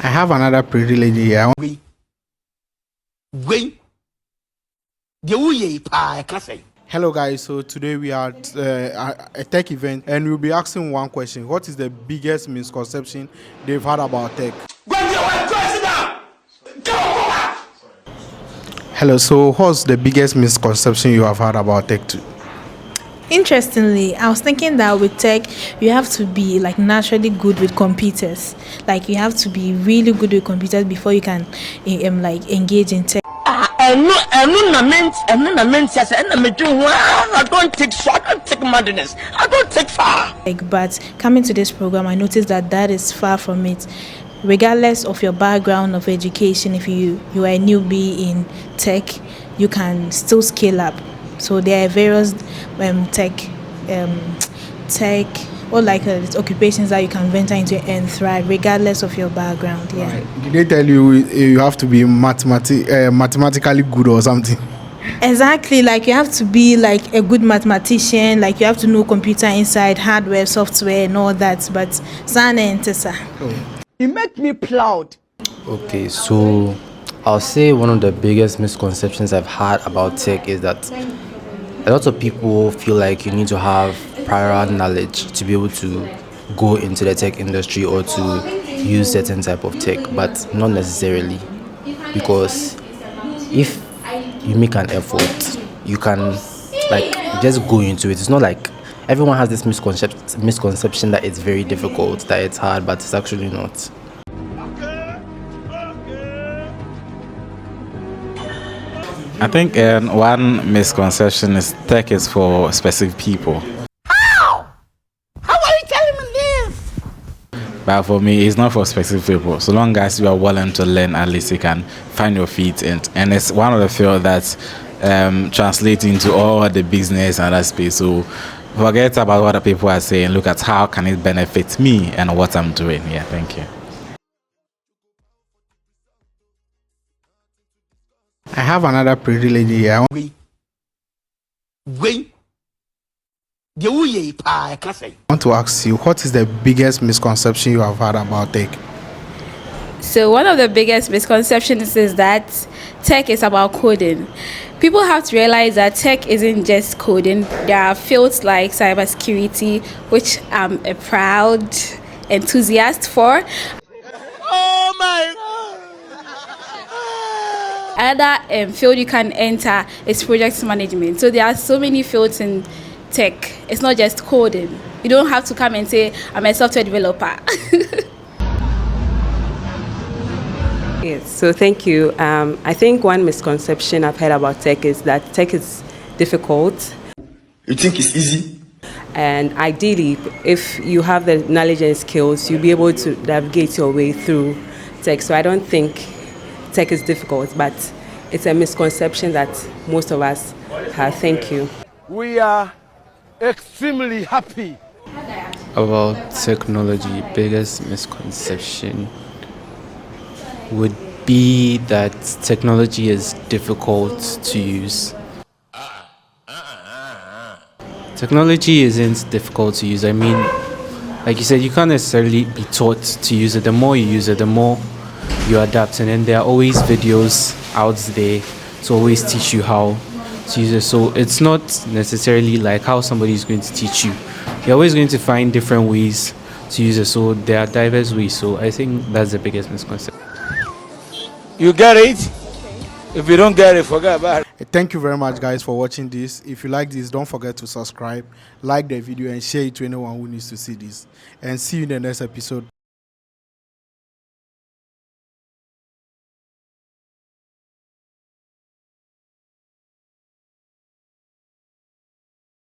I have another pretty lady here. Hello guys, so today we are at a tech event and we'll be asking one question. What is the biggest misconception they've had about tech? Hello, so what's the biggest misconception you have had about tech too? Interestingly, I was thinking that with tech, you have to be like naturally good with computers. Like you have to be really good with computers before you can like engage in tech. I don't take madness. I don't take far. But coming to this program, I noticed that is far from it. Regardless of your background of education, if you are a newbie in tech, you can still scale up. So there are various tech or like occupations that you can venture into and thrive regardless of your background. Yeah. Right. Did they tell you have to be mathematically good or something? Exactly, like you have to be like a good mathematician, like you have to know computer inside, hardware, software and all that, but Sana and Tessa. You make me proud. Okay, so I'll say one of the biggest misconceptions I've had about tech is that a lot of people feel like you need to have prior knowledge to be able to go into the tech industry or to use certain type of tech, but not necessarily, because if you make an effort, you can like just go into it. It's not like everyone has this misconception that it's very difficult, that it's hard, but it's actually not. I think one misconception is tech is for specific people. How are you telling me this? But for me, it's not for specific people. So long as you are willing to learn, at least you can find your feet in. And it's one of the fields that's translating into all the business and that space. So forget about what the people are saying. Look at how can it benefit me and what I'm doing. Yeah, thank you. I have another pretty lady here. I want to ask you, what is the biggest misconception you have had about tech? So one of the biggest misconceptions is that tech is about coding. People have to realize that tech isn't just coding. There are fields like cybersecurity, which I'm a proud enthusiast for. Oh my God. Another field you can enter is project management. So there are so many fields in tech. It's not just coding. You don't have to come and say, I'm a software developer. Yes, so thank you. I think one misconception I've heard about tech is that tech is difficult. You think it's easy? And ideally, if you have the knowledge and skills, you'll be able to navigate your way through tech. So I don't think tech is difficult, but it's a misconception that most of us have. Thank you. We are extremely happy About technology, biggest misconception would be that technology is difficult to use. Technology isn't difficult to use. I mean, like you said, you can't necessarily be taught to use it. The more you use it, the more you adapt, and then there are always videos out there to always teach you how to use it. So it's not necessarily like how somebody is going to teach you. You're always going to find different ways to use it. So there are diverse ways. So I think that's the biggest misconception. You get it? If you don't get it, forget about it. Thank you very much guys for watching this. If you like this, don't forget to subscribe, like the video and share it to anyone who needs to see this, and see you in the next episode.